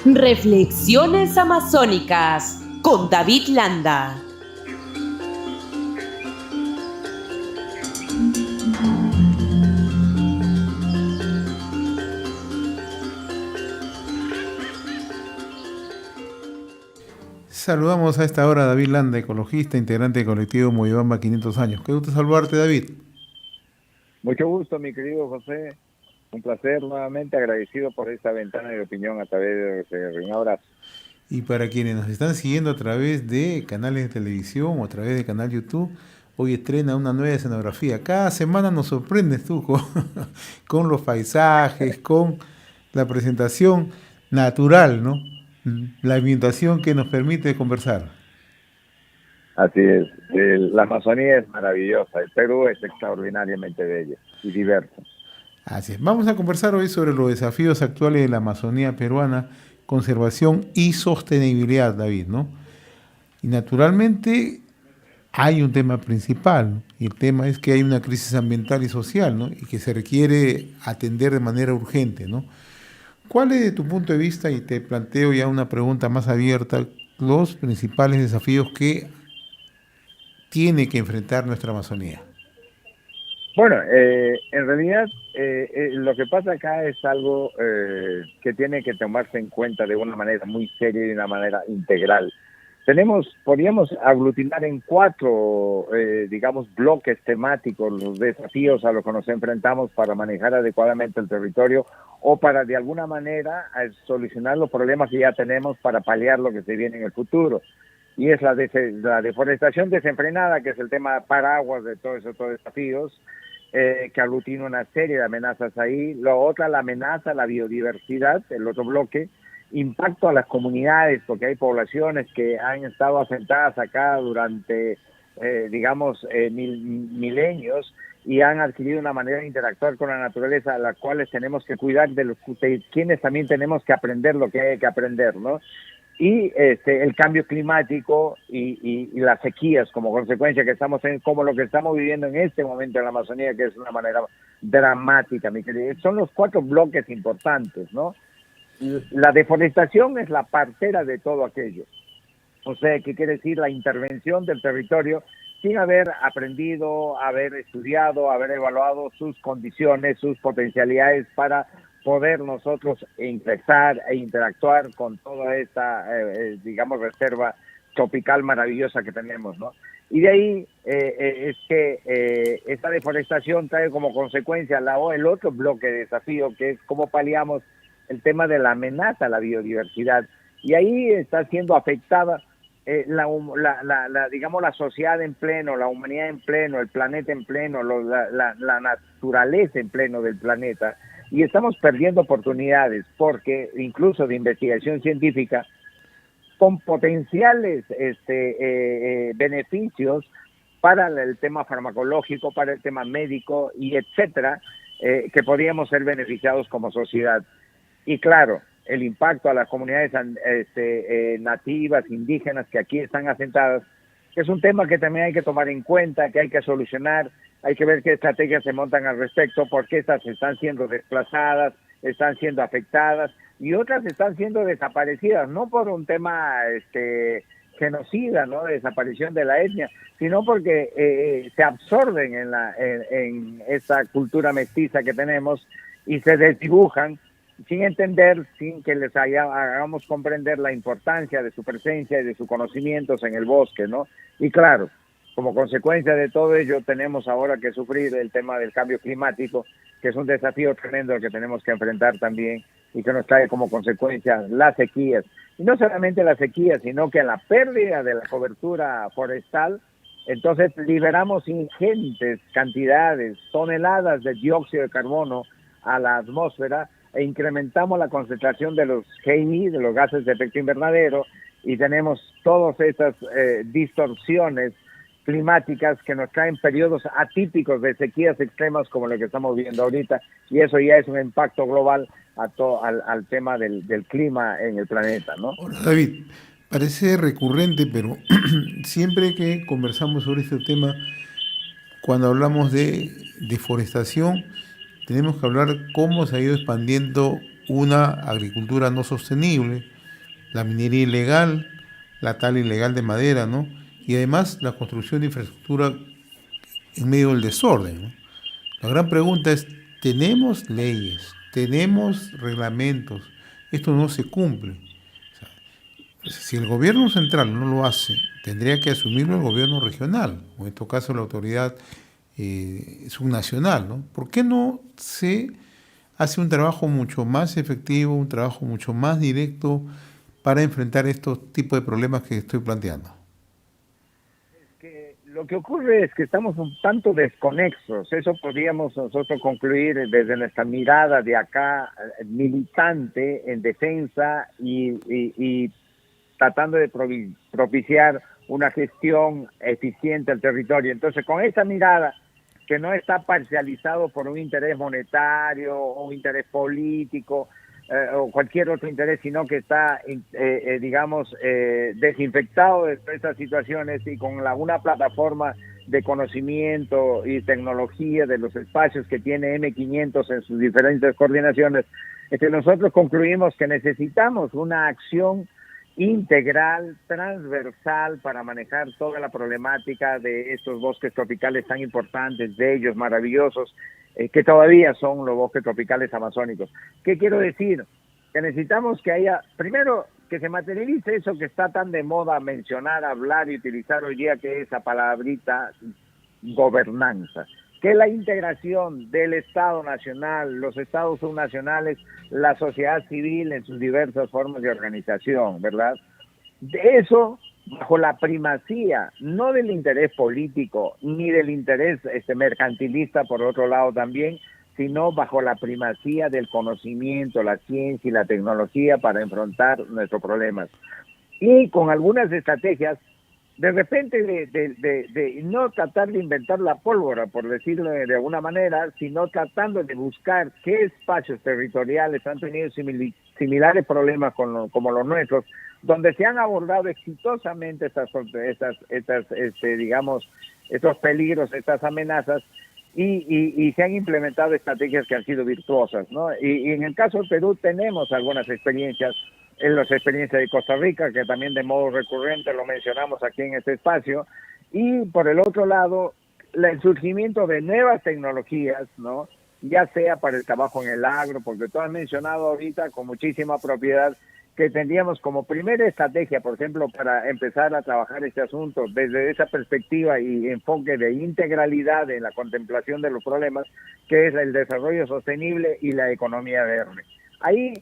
Reflexiones Amazónicas con David Landa. Saludamos a esta hora a David Landa, ecologista, integrante del colectivo Moyobamba 500 años. Qué gusto saludarte, David. Mucho gusto, mi querido José. Un placer nuevamente, agradecido por esta ventana de opinión a través de un abrazo. Y para quienes nos están siguiendo a través de canales de televisión o a través del canal YouTube, hoy estrena una nueva escenografía. Cada semana nos sorprendes tú con los paisajes, con la presentación natural, ¿no? La ambientación que nos permite conversar. Así es. La Amazonía es maravillosa. El Perú es extraordinariamente bello y diverso. Así es. Vamos a conversar hoy sobre los desafíos actuales de la Amazonía peruana, conservación y sostenibilidad, David, ¿no? Y naturalmente hay un tema principal, ¿no? Y el tema es que hay una crisis ambiental y social, ¿no? Y que se requiere atender de manera urgente, ¿no? ¿Cuál es, de tu punto de vista, y te planteo ya una pregunta más abierta, los principales desafíos que tiene que enfrentar nuestra Amazonía? Bueno, en realidad lo que pasa acá es algo que tiene que tomarse en cuenta de una manera muy seria y de una manera integral. Podríamos aglutinar en cuatro, digamos, bloques temáticos los desafíos a los que nos enfrentamos para manejar adecuadamente el territorio o para de alguna manera solucionar los problemas que ya tenemos para paliar lo que se viene en el futuro. Y es la deforestación desenfrenada, que es el tema paraguas de todos esos desafíos, que aglutina una serie de amenazas ahí. Lo otra, la amenaza a la biodiversidad, el otro bloque, impacto a las comunidades, porque hay poblaciones que han estado asentadas acá durante, milenios y han adquirido una manera de interactuar con la naturaleza, a las cuales tenemos que cuidar, de quienes también tenemos que aprender lo que hay que aprender, ¿no? Y el cambio climático y las sequías como consecuencia que estamos en, como lo que estamos viviendo en este momento en la Amazonía, que es una manera dramática, mi querido. Son los cuatro bloques importantes, ¿no? La deforestación es la partera de todo aquello. O sea, ¿qué quiere decir? La intervención del territorio sin haber aprendido, haber estudiado, haber evaluado sus condiciones, sus potencialidades para poder nosotros ingresar e interactuar con toda esta, reserva tropical maravillosa que tenemos, ¿no? Y de ahí es que esta deforestación trae como consecuencia el otro bloque de desafío, que es cómo paliamos el tema de la amenaza a la biodiversidad. Y ahí está siendo afectada la sociedad en pleno, la humanidad en pleno, el planeta en pleno, la naturaleza en pleno del planeta. Y estamos perdiendo oportunidades porque incluso de investigación científica con potenciales beneficios para el tema farmacológico, para el tema médico y etcétera, que podríamos ser beneficiados como sociedad. Y claro, el impacto a las comunidades nativas, indígenas que aquí están asentadas, que es un tema que también hay que tomar en cuenta, que hay que solucionar. Hay que ver qué estrategias se montan al respecto, porque estas están siendo desplazadas, están siendo afectadas y otras están siendo desaparecidas, no por un tema genocida, ¿no?, de desaparición de la etnia, sino porque se absorben en esa cultura mestiza que tenemos y se desdibujan sin entender, sin que les hagamos comprender la importancia de su presencia y de sus conocimientos en el bosque, ¿no? Y claro, como consecuencia de todo ello, tenemos ahora que sufrir el tema del cambio climático, que es un desafío tremendo que tenemos que enfrentar también y que nos trae como consecuencia las sequías. Y no solamente las sequías, sino que la pérdida de la cobertura forestal, entonces liberamos ingentes cantidades, toneladas de dióxido de carbono a la atmósfera e incrementamos la concentración de los GI, de los gases de efecto invernadero, y tenemos todas esas distorsiones climáticas que nos traen periodos atípicos de sequías extremas como lo que estamos viendo ahorita, y eso ya es un impacto global al tema del clima en el planeta, ¿no? Hola, David. Parece recurrente, pero siempre que conversamos sobre este tema, cuando hablamos de deforestación, tenemos que hablar cómo se ha ido expandiendo una agricultura no sostenible, la minería ilegal, la tala ilegal de madera, ¿no? Y además la construcción de infraestructura en medio del desorden, ¿no? La gran pregunta es, ¿tenemos leyes? ¿Tenemos reglamentos? Esto no se cumple. O sea, si el gobierno central no lo hace, tendría que asumirlo el gobierno regional, o en este caso la autoridad subnacional, ¿no? ¿Por qué no se hace un trabajo mucho más efectivo, un trabajo mucho más directo para enfrentar estos tipos de problemas que estoy planteando? Lo que ocurre es que estamos un tanto desconexos. Eso podríamos nosotros concluir desde nuestra mirada de acá, militante en defensa y tratando de propiciar una gestión eficiente del territorio. Entonces, con esa mirada que no está parcializado por un interés monetario o un interés político o cualquier otro interés, sino que está, desinfectado de todas estas situaciones y con una plataforma de conocimiento y tecnología de los espacios que tiene M500 en sus diferentes coordinaciones, nosotros concluimos que necesitamos una acción integral, transversal, para manejar toda la problemática de estos bosques tropicales tan importantes, bellos, maravillosos, que todavía son los bosques tropicales amazónicos. ¿Qué quiero decir? Que necesitamos que haya, primero, que se materialice eso que está tan de moda mencionar, hablar y utilizar hoy día, que es la palabrita gobernanza, que es la integración del Estado Nacional, los Estados subnacionales, la sociedad civil en sus diversas formas de organización, ¿verdad? De eso, bajo la primacía, no del interés político, ni del interés mercantilista, por otro lado también, sino bajo la primacía del conocimiento, la ciencia y la tecnología para enfrentar nuestros problemas. Y con algunas estrategias, de repente de no tratar de inventar la pólvora, por decirlo de alguna manera, sino tratando de buscar qué espacios territoriales han tenido similares problemas como los nuestros, donde se han abordado exitosamente estos peligros, estas amenazas, y se han implementado estrategias que han sido virtuosas, ¿no? Y en el caso del Perú tenemos algunas experiencias, en las experiencias de Costa Rica, que también de modo recurrente lo mencionamos aquí en este espacio, y por el otro lado, el surgimiento de nuevas tecnologías, ¿no? Ya sea para el trabajo en el agro, porque tú has mencionado ahorita con muchísima propiedad que tendríamos como primera estrategia, por ejemplo, para empezar a trabajar este asunto desde esa perspectiva y enfoque de integralidad en la contemplación de los problemas, que es el desarrollo sostenible y la economía verde. Ahí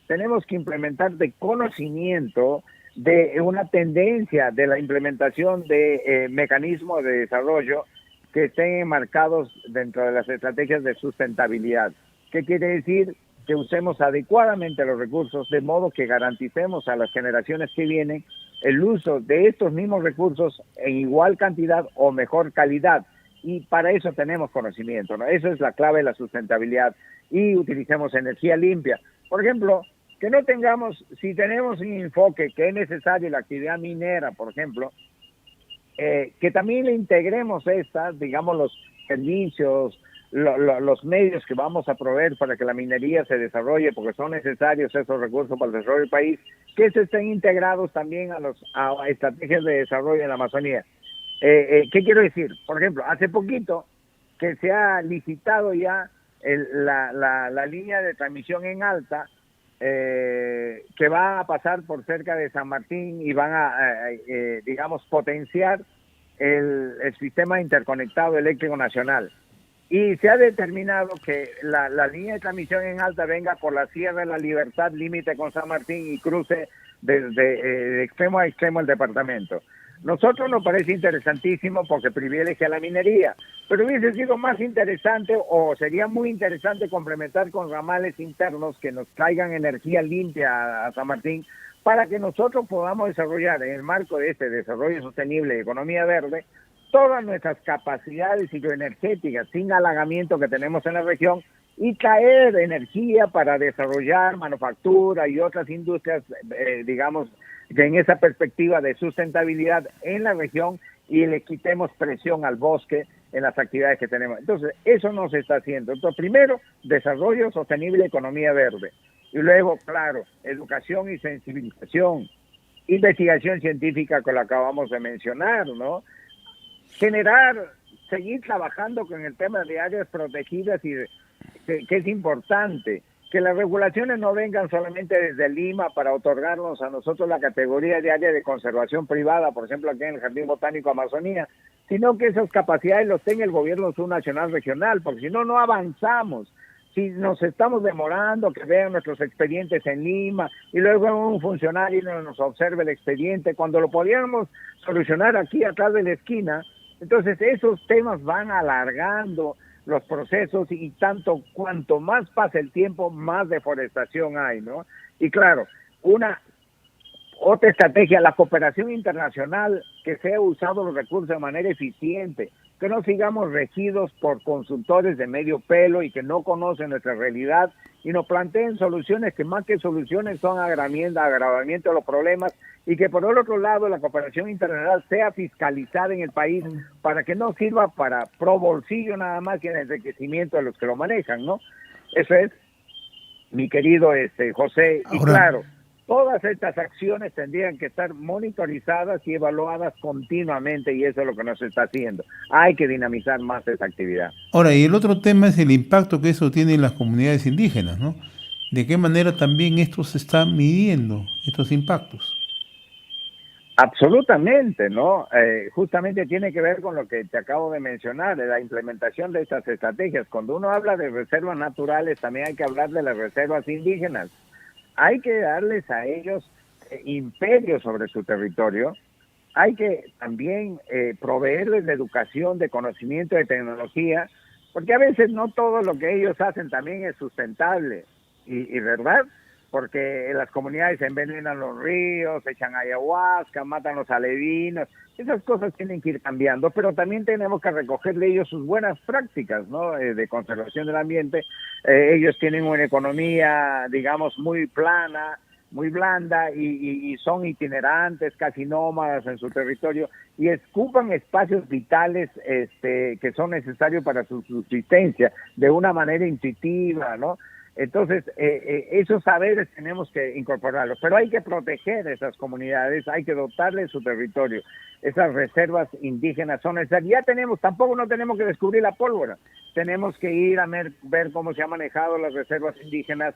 tenemos que implementar de conocimiento de una tendencia de la implementación de mecanismos de desarrollo que estén enmarcados dentro de las estrategias de sustentabilidad. ¿Qué quiere decir? Que usemos adecuadamente los recursos de modo que garanticemos a las generaciones que vienen el uso de estos mismos recursos en igual cantidad o mejor calidad. Y para eso tenemos conocimiento, ¿no? Eso es la clave de la sustentabilidad. Y utilicemos energía limpia. Por ejemplo, que no tengamos, si tenemos un enfoque que es necesario la actividad minera, por ejemplo, que también le integremos los servicios, los medios que vamos a proveer para que la minería se desarrolle, porque son necesarios esos recursos para el desarrollo del país, que se estén integrados también a estrategias de desarrollo en la Amazonía. ¿Qué quiero decir? Por ejemplo, hace poquito que se ha licitado ya la línea de transmisión en alta, que va a pasar por cerca de San Martín y van a, potenciar el sistema interconectado eléctrico nacional. Y se ha determinado que la línea de transmisión en alta venga por la Sierra de la Libertad, límite con San Martín, y cruce de extremo a extremo el departamento. Nosotros nos parece interesantísimo porque privilegia la minería, pero hubiese sido más interesante, o sería muy interesante, complementar con ramales internos que nos traigan energía limpia a San Martín, para que nosotros podamos desarrollar, en el marco de este desarrollo sostenible y economía verde, todas nuestras capacidades hidroenergéticas sin halagamiento que tenemos en la región, y traer energía para desarrollar manufactura y otras industrias, que en esa perspectiva de sustentabilidad en la región, y le quitemos presión al bosque en las actividades que tenemos. Entonces, eso no se está haciendo. Entonces, primero, desarrollo sostenible, economía verde. Y luego, claro, educación y sensibilización, investigación científica que lo acabamos de mencionar, ¿no? Seguir trabajando con el tema de áreas protegidas y que es importante, que las regulaciones no vengan solamente desde Lima para otorgarnos a nosotros la categoría de área de conservación privada, por ejemplo aquí en el Jardín Botánico Amazonía, sino que esas capacidades los tenga el gobierno subnacional regional, porque si no, no avanzamos. Si nos estamos demorando, que vean nuestros expedientes en Lima y luego un funcionario nos observe el expediente, cuando lo podíamos solucionar aquí atrás de la esquina, entonces esos temas van alargando los procesos y cuanto más pasa el tiempo, más deforestación hay, ¿no? Y claro, otra estrategia, la cooperación internacional, que sea usado los recursos de manera eficiente, que no sigamos regidos por consultores de medio pelo y que no conocen nuestra realidad y nos planteen soluciones que más que soluciones son agravamiento de los problemas, y que por el otro lado la cooperación internacional sea fiscalizada en el país para que no sirva para pro bolsillo nada más que el enriquecimiento de los que lo manejan, ¿no? Eso es, mi querido José. Y claro, todas estas acciones tendrían que estar monitorizadas y evaluadas continuamente, y eso es lo que no se está haciendo. Hay que dinamizar más esa actividad. Ahora, y el otro tema es el impacto que eso tiene en las comunidades indígenas, ¿no? ¿De qué manera también esto se está midiendo, estos impactos? Absolutamente, ¿no? Justamente tiene que ver con lo que te acabo de mencionar, de la implementación de estas estrategias. Cuando uno habla de reservas naturales, también hay que hablar de las reservas indígenas. Hay que darles a ellos imperio sobre su territorio. Hay que también proveerles de educación, de conocimiento, de tecnología, porque a veces no todo lo que ellos hacen también es sustentable, y ¿verdad? Porque las comunidades envenenan los ríos, echan ayahuasca, matan los alevinos. Esas cosas tienen que ir cambiando, pero también tenemos que recoger de ellos sus buenas prácticas, ¿no? De conservación del ambiente. Ellos tienen una economía, digamos, muy plana, muy blanda, y son itinerantes, casi nómadas en su territorio, y ocupan espacios vitales que son necesarios para su subsistencia de una manera intuitiva, ¿no? Entonces, esos saberes tenemos que incorporarlos, pero hay que proteger esas comunidades, hay que dotarles su territorio. Esas reservas indígenas son necesarias. Tampoco no tenemos que descubrir la pólvora, tenemos que ir a ver cómo se han manejado las reservas indígenas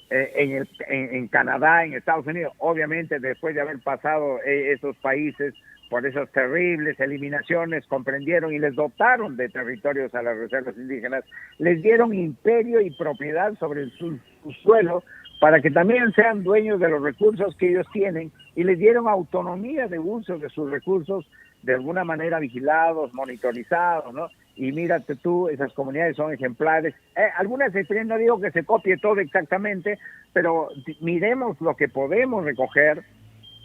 en Canadá, en Estados Unidos, obviamente después de haber pasado esos países por esas terribles eliminaciones, comprendieron y les dotaron de territorios a las reservas indígenas, les dieron imperio y propiedad sobre su suelo para que también sean dueños de los recursos que ellos tienen, y les dieron autonomía de uso de sus recursos, de alguna manera vigilados, monitorizados, ¿no? Y mírate tú, esas comunidades son ejemplares. Algunas experiencias, no digo que se copie todo exactamente, pero miremos lo que podemos recoger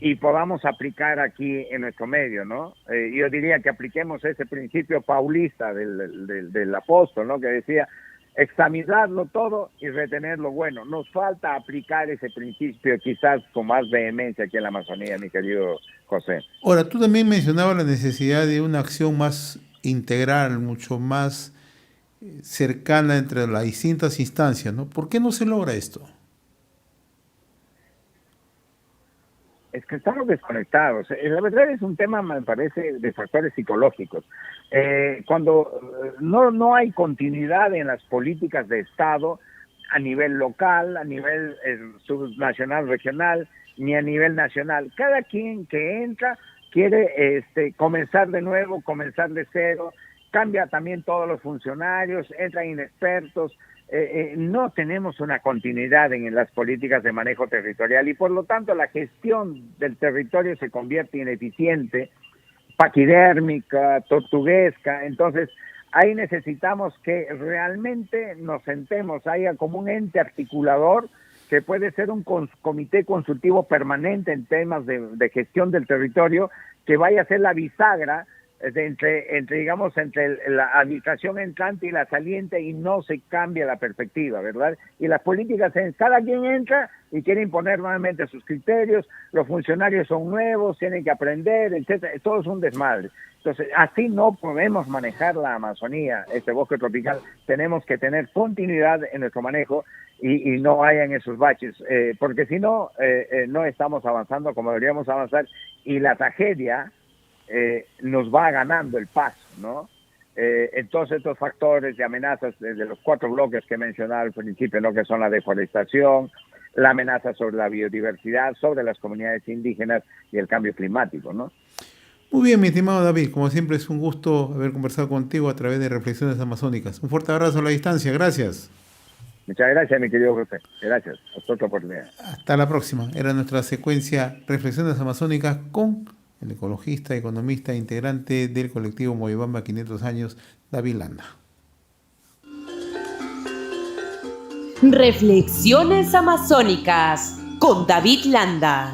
y podamos aplicar aquí en nuestro medio, ¿no? Yo diría que apliquemos ese principio paulista del apóstol, ¿no? Que decía, examinarlo todo y retener lo bueno. Nos falta aplicar ese principio quizás con más vehemencia aquí en la Amazonía, mi querido José. Ahora, tú también mencionabas la necesidad de una acción más integral, mucho más cercana entre las distintas instancias, ¿no? ¿Por qué no se logra esto? Es que estamos desconectados. La verdad es un tema, me parece, de factores psicológicos. Cuando no hay continuidad en las políticas de Estado a nivel local, a nivel subnacional, regional, ni a nivel nacional. Cada quien que entra quiere comenzar de nuevo, comenzar de cero, cambia también todos los funcionarios, entran inexpertos. No tenemos una continuidad en las políticas de manejo territorial, y por lo tanto la gestión del territorio se convierte ineficiente, paquidérmica, tortuguesca. Entonces ahí necesitamos que realmente nos sentemos, haya como un ente articulador que puede ser un comité consultivo permanente en temas de gestión del territorio, que vaya a ser la bisagra digamos, entre la administración entrante y la saliente, y no se cambia la perspectiva, ¿verdad? Y las políticas, cada quien entra y quiere imponer nuevamente sus criterios, los funcionarios son nuevos, tienen que aprender, etcétera, todo es un desmadre. Entonces, así no podemos manejar la Amazonía, este bosque tropical. Tenemos que tener continuidad en nuestro manejo y no hayan esos baches, porque si no, no estamos avanzando como deberíamos avanzar, y la tragedia nos va ganando el paso, ¿no? Entonces, estos factores de amenazas de los 4 bloques que mencionaba al principio, ¿no? Que son la deforestación, la amenaza sobre la biodiversidad, sobre las comunidades indígenas y el cambio climático, ¿no? Muy bien, mi estimado David, como siempre es un gusto haber conversado contigo a través de Reflexiones Amazónicas. Un fuerte abrazo a la distancia, gracias. Muchas gracias, mi querido José. Gracias. Hasta otra oportunidad. Hasta la próxima. Era nuestra secuencia Reflexiones Amazónicas con el ecologista, economista, integrante del colectivo Moyobamba 500 años, David Landa. Reflexiones Amazónicas con David Landa.